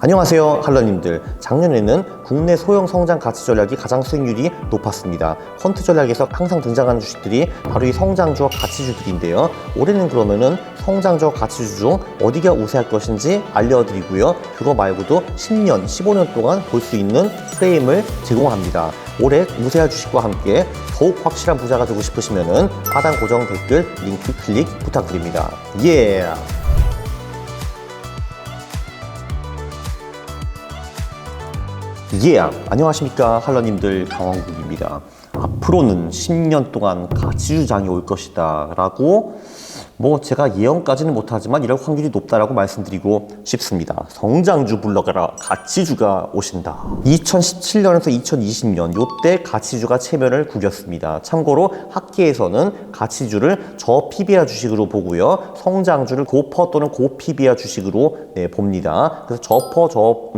안녕하세요 할러님들. 작년에는 국내 소형 성장 가치 전략이 가장 수익률이 높았습니다. 퀀트 전략에서 항상 등장하는 주식들이 바로 이 성장주와 가치주들인데요. 올해는 그러면은 성장주와 가치주 중 어디가 우세할 것인지 알려드리고요. 그거 말고도 10년, 15년 동안 볼 수 있는 프레임을 제공합니다. 올해 우세할 주식과 함께 더욱 확실한 부자가 되고 싶으시면은 하단 고정 댓글 링크 클릭 부탁드립니다. 예! 예! 안녕하십니까 할러님들, 강원국입니다. 앞으로는 10년 동안 가치주장이 올 것이다 라고 제가 예언까지는 못하지만 이럴 확률이 높다라고 말씀드리고 싶습니다. 성장주 불러가라, 가치주가 오신다. 2017년에서 2020년 요때 가치주가 체면을 구겼습니다. 참고로 학계에서는 가치주를 저PBR 주식으로 보고요, 성장주를 고퍼 또는 고PBR 주식으로 봅니다. 그래서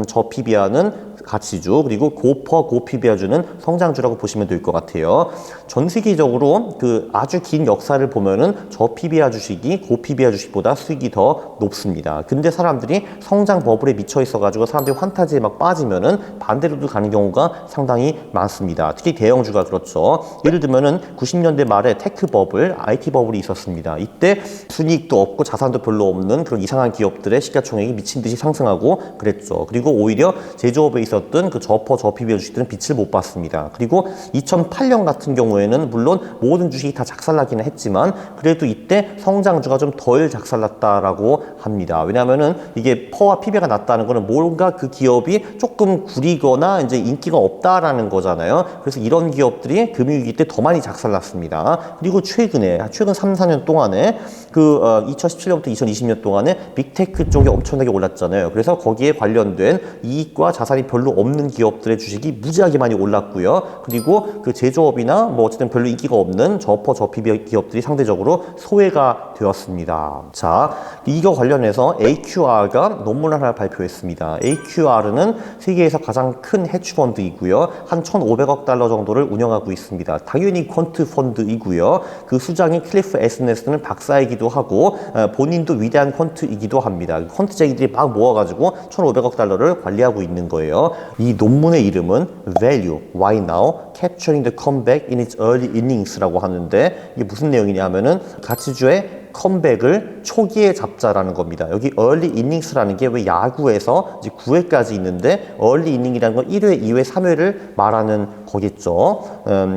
저PBR는 가치주, 그리고 고PBR주는 성장주라고 보시면 될 것 같아요. 전 세계적으로 아주 긴 역사를 보면은 저PBR 주식이 고PBR 주식보다 수익이 더 높습니다. 근데 사람들이 성장 버블에 미쳐 있어가지고 사람들이 환타지에 막 빠지면은 반대로도 가는 경우가 상당히 많습니다. 특히 대형주가 그렇죠. 예를 들면은 90년대 말에 테크 버블, IT 버블이 있었습니다. 이때 순이익도 없고 자산도 별로 없는 그런 이상한 기업들의 시가총액이 미친 듯이 상승하고 그랬죠. 그리고 오히려 제조업에 있었던 그 저PBR 주식들은 빛을 못 봤습니다. 그리고 2008년 같은 경우에는 물론 모든 주식이 다 작살나기는 했지만 그래도 이때 성장주가 좀 덜 작살났다라고 합니다. 왜냐하면은 이게 퍼와 PB가 낮다는 거는 뭔가 그 기업이 조금 구리거나 이제 인기가 없다라는 거잖아요. 그래서 이런 기업들이 금융위기 때 더 많이 작살났습니다. 그리고 최근 3, 4년 동안에 2017년부터 2020년 동안에 빅테크 쪽이 엄청나게 올랐잖아요. 그래서 거기에 관련된 이익과 자산이 별로 없는 기업들의 주식이 무지하게 많이 올랐고요. 그리고 그 제조업이나 어쨌든 별로 인기가 없는 저PBR 기업들이 상대적으로 소외가 되었습니다. 자, 이거 관련해서 AQR가 논문 하나 발표했습니다. AQR은 세계에서 가장 큰 헤지펀드이고요. 한 1,500억 달러 정도를 운영하고 있습니다. 당연히 퀀트 펀드이고요. 그 수장인 클리프 에스네스는 박사이기도 하고 본인도 위대한 퀀트이기도 합니다. 퀀트쟁이들이 막 모아가지고 1,500억 달러를 관리하고 있는 거예요. 이 논문의 이름은 Value, Why Now? Capturing the Comeback in its Early Innings라고 하는데, 이게 무슨 내용이냐면은 가치주의 컴백을 초기에 잡자라는 겁니다. 여기 early innings라는 게 왜 야구에서 이제 9회까지 있는데 early inning이라는 건 1회, 2회, 3회를 말하는 거겠죠.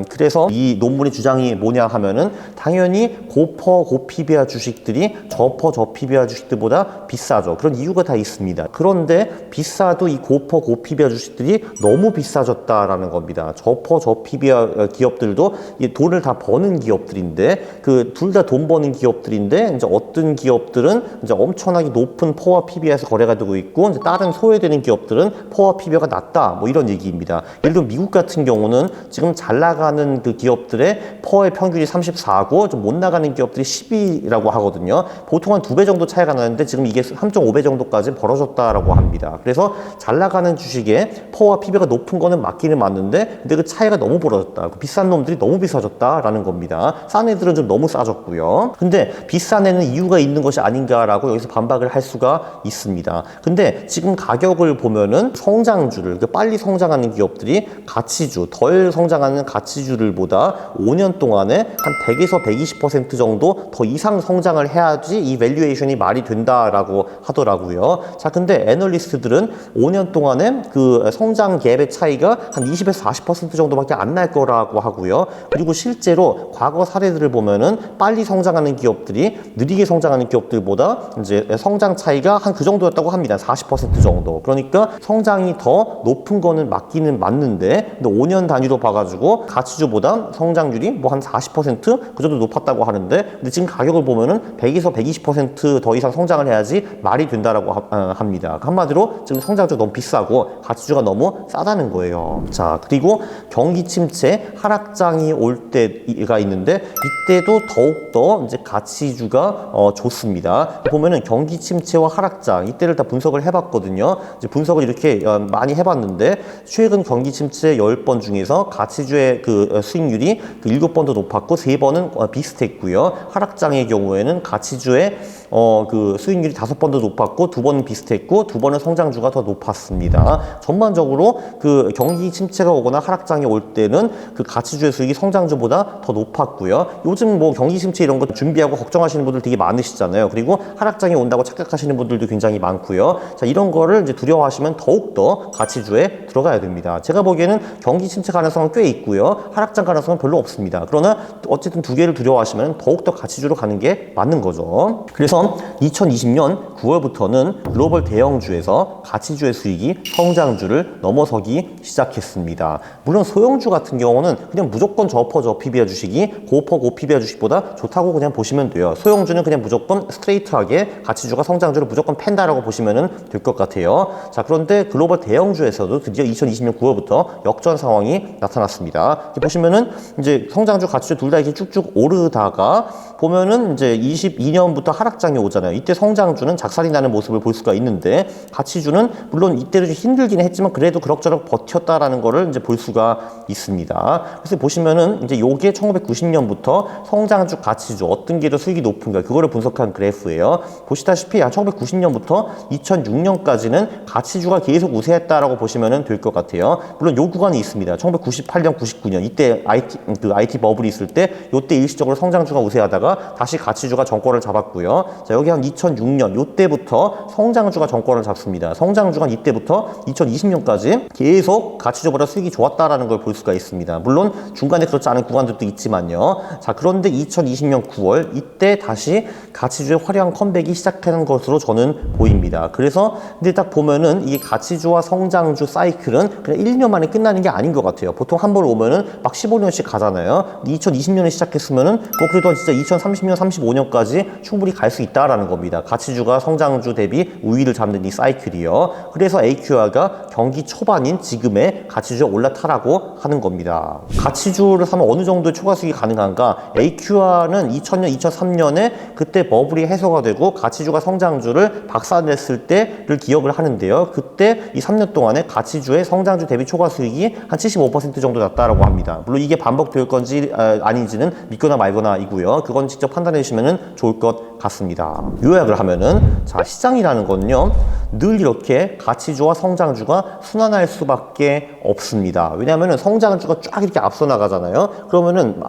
그래서 이 논문의 주장이 뭐냐 하면은 당연히 고PBR 주식들이 저PBR 주식들보다 비싸죠. 그런 이유가 다 있습니다. 그런데 비싸도 이 고PBR 주식들이 너무 비싸졌다라는 겁니다. 저PBR 기업들도 돈을 다 버는 기업들인데 둘 다 돈 버는 기업들인데 이제 어떤 기업들은 이제 엄청나게 높은 퍼와 PBR에서 거래가 되고 있고 이제 다른 소외되는 기업들은 퍼와 PBR가 낮다, 이런 얘기입니다. 예를 들면 미국 같은 경우는 지금 잘 나가는 그 기업들의 퍼의 평균이 34고 좀 못 나가는 기업들이 10이라고 하거든요. 보통 한 2배 정도 차이가 나는데 지금 이게 3.5배 정도까지 벌어졌다라고 합니다. 그래서 잘 나가는 주식에 퍼와 PBR가 높은 거는 맞기는 맞는데 근데 그 차이가 너무 벌어졌다. 비싼 놈들이 너무 비싸졌다라는 겁니다. 싼 애들은 좀 너무 싸졌고요. 근데 비싼 애는 이유가 있는 것이 아닌가라고 여기서 반박을 할 수가 있습니다. 근데 지금 가격을 보면은 성장주를, 빨리 성장하는 기업들이 가치주, 덜 성장하는 가치주들보다 5년 동안에 한 100에서 120% 정도 더 이상 성장을 해야지 이 밸류에이션이 말이 된다라고 하더라고요. 자, 근데 애널리스트들은 5년 동안에 그 성장 갭의 차이가 한 20에서 40% 정도밖에 안 날 거라고 하고요. 그리고 실제로 과거 사례들을 보면은 빨리 성장하는 기업들이 느리게 성장하는 기업들보다 이제 성장 차이가 한 그 정도였다고 합니다. 40% 정도. 그러니까 성장이 더 높은 거는 맞기는 맞는데, 근데 5년 단위로 봐가지고 가치주보다 성장률이 한 40% 그 정도 높았다고 하는데, 근데 지금 가격을 보면은 100에서 120% 더 이상 성장을 해야지 말이 된다라고 합니다. 한마디로 지금 성장주가 너무 비싸고 가치주가 너무 싸다는 거예요. 자, 그리고 경기 침체 하락장이 올 때가 있는데 이때도 더욱더 이제 가치 가치주가 좋습니다. 보면은 경기 침체와 하락장 이때를 다 분석을 해봤거든요. 이제 분석을 이렇게 많이 해봤는데 최근 경기 침체 10번 중에서 가치주의 그 수익률이 그 7번 더 높았고 3번은 비슷했고요. 하락장의 경우에는 가치주의 그 수익률이 5번 더 높았고 2번은 비슷했고 2번은 성장주가 더 높았습니다. 전반적으로 그 경기 침체가 오거나 하락장이 올 때는 그 가치주의 수익이 성장주보다 더 높았고요. 요즘 뭐 경기 침체 이런 거 준비하고 걱정하시는 분들 되게 많으시잖아요. 그리고 하락장이 온다고 착각하시는 분들도 굉장히 많고요. 자, 이런 거를 이제 두려워하시면 더욱더 가치주에 들어가야 됩니다. 제가 보기에는 경기 침체 가능성은 꽤 있고요. 하락장 가능성은 별로 없습니다. 그러나 어쨌든 두 개를 두려워하시면 더욱더 가치주로 가는 게 맞는 거죠. 그래서 2020년 9월부터는 글로벌 대형주에서 가치주의 수익이 성장주를 넘어서기 시작했습니다. 물론 소형주 같은 경우는 그냥 무조건 저퍼 저PBR 주식이 고퍼 고PBR 주식보다 좋다고 그냥 보시면 돼요. 소형주는 그냥 무조건 스트레이트하게 가치주가 성장주를 무조건 팬다라고 보시면 될 것 같아요. 자, 그런데 글로벌 대형주에서도 드디어 2020년 9월부터 역전 상황이 나타났습니다. 이렇게 보시면은 이제 성장주 가치주 둘 다 이렇게 쭉쭉 오르다가 보면은 이제 22년부터 하락장이 오잖아요. 이때 성장주는 작살이 나는 모습을 볼 수가 있는데 가치주는 물론 이때도 좀 힘들긴 했지만 그래도 그럭저럭 버텼다라는 거를 이제 볼 수가 있습니다. 그래서 보시면은 이제 요게 1990년부터 성장주 가치주 어떤 게 더 수익이 높은가 그거를 분석한 그래프예요. 보시다시피 1990년부터 2006년까지는 가치주가 계속 우세했다라고 보시면 될 것 같아요. 물론 요 구간이 있습니다. 1998년, 99년 이때 IT 버블이 있을 때 요때 일시적으로 성장주가 우세하다가 다시 가치주가 정권을 잡았고요. 자, 여기 한 2006년 요때부터 성장주가 정권을 잡습니다. 성장주가 이때부터 2020년까지 계속 가치주보다 수익이 좋았다라는 걸 볼 수가 있습니다. 물론 중간에 그렇지 않은 구간들도 있지만요. 자, 그런데 2020년 9월 이때 다시 가치주의 화려한 컴백이 시작하는 것으로 저는 보입니다. 그래서 근데 딱 보면은 이게 가치주와 성장주 사이클은 그냥 1년 만에 끝나는 게 아닌 것 같아요. 보통 한 번 오면은 막 15년씩 가잖아요. 2020년에 시작했으면은 뭐 그래도 진짜 2030년, 35년까지 충분히 갈 수 있다라는 겁니다. 가치주가 성장주 대비 우위를 잡는 이 사이클이요. 그래서 AQR가 경기 초반인 지금의 가치주에 올라타라고 하는 겁니다. 가치주를 사면 어느 정도의 초과 수익이 가능한가? AQR는 2000년, 2003년에 그때 버블이 해소가 되고 가치주가 성장주를 박살냈을 때를 기억을 하는데요. 그때 이 3년 동안에 가치주의 성장주 대비 초과 수익이 한 75% 정도 났다라고 합니다. 물론 이게 반복될 건지 아닌지는 믿거나 말거나 이고요. 그건 직접 판단해 주시면 좋을 것 같습니다. 요약을 하면은 자, 시장이라는 건요 늘 이렇게 가치주와 성장주가 순환할 수밖에 없습니다. 왜냐하면 성장주가 쫙 이렇게 앞서 나가잖아요. 그러면은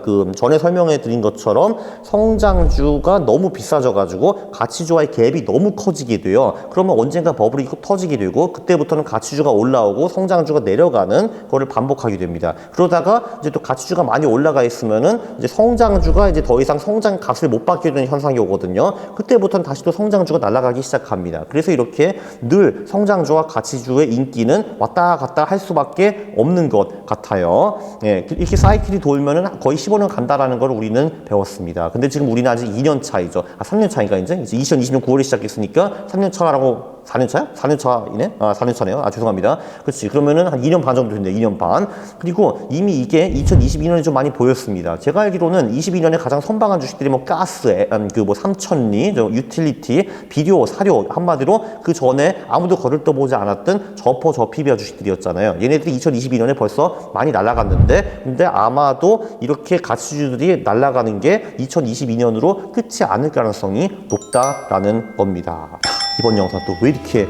그 전에 설명해 드린 것처럼 성장주가 너무 비싸져 가지고 가치주와의 갭이 너무 커지게 돼요. 그러면 언젠가 버블이 터지게 되고 그때부터는 가치주가 올라오고 성장주가 내려가는 거를 반복하게 됩니다. 그러다가 이제 또 가치주가 많이 올라가 있으면은 이제 성장주가 이제 더 이상 성장 값을 못 받게 되는 현상이 오거든요. 그때부터는 다시 또 성장주가 날아가기 시작합니다. 그래서 이렇게 늘 성장주와 가치주의 인기는 왔다 갔다 할 수밖에 없는 것 같아요. 예, 이렇게 사이클이 돌면은 거의 15년 간다라는 걸 우리는 배웠습니다. 근데 지금 우리는 아직 2년 차이죠. 3년 차인가 이제 2020년 9월에 시작했으니까 3년 차라고 4년 차야? 4년 차이네? 4년 차네요. 죄송합니다. 그렇지. 그러면은 한 2년 반 정도 됐네요. 2년 반. 그리고 이미 이게 2022년에 좀 많이 보였습니다. 제가 알기로는 22년에 가장 선방한 주식들이 뭐 가스, 삼천리, 유틸리티, 비료, 사료, 한마디로 그 전에 아무도 거들떠보지 않았던 저퍼 저PBR 주식들이었잖아요. 얘네들이 2022년에 벌써 많이 날아갔는데, 근데 아마도 이렇게 가치주들이 날아가는 게 2022년으로 끝이 않을 가능성이 높다라는 겁니다. 이번 영상 또 왜 이렇게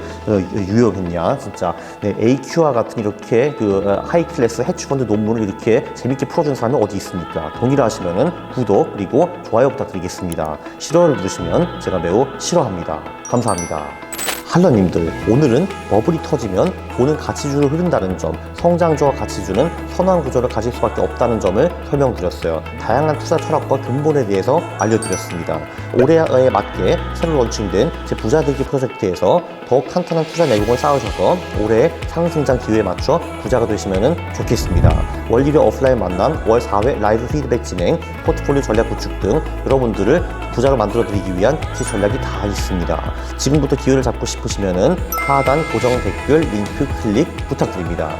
유용했냐 진짜. 네, AQR 같은 이렇게 하이클래스 해치펀드 논문을 이렇게 재밌게 풀어준 사람이 어디 있습니까? 동일하시면은 구독 그리고 좋아요 부탁드리겠습니다. 싫어요를 누르시면 제가 매우 싫어합니다. 감사합니다. 할러님들, 오늘은 버블이 터지면 돈은 가치주로 흐른다는 점, 성장주와 가치주는 선한 구조를 가질 수밖에 없다는 점을 설명드렸어요. 다양한 투자 철학과 근본에 대해서 알려드렸습니다. 올해에 맞게 새로 런칭된 제 부자되기 프로젝트에서 더욱 탄탄한 투자 내공을 쌓으셔서 올해 상승장 기회에 맞춰 부자가 되시면 좋겠습니다. 월 1회 오프라인 만남, 월 4회 라이브 피드백 진행, 포트폴리오 전략 구축 등 여러분들을 부자로 만들어드리기 위한 제 전략이 다 있습니다. 지금부터 기회를 잡고 싶으시면 하단 고정 댓글 링크 클릭 부탁드립니다.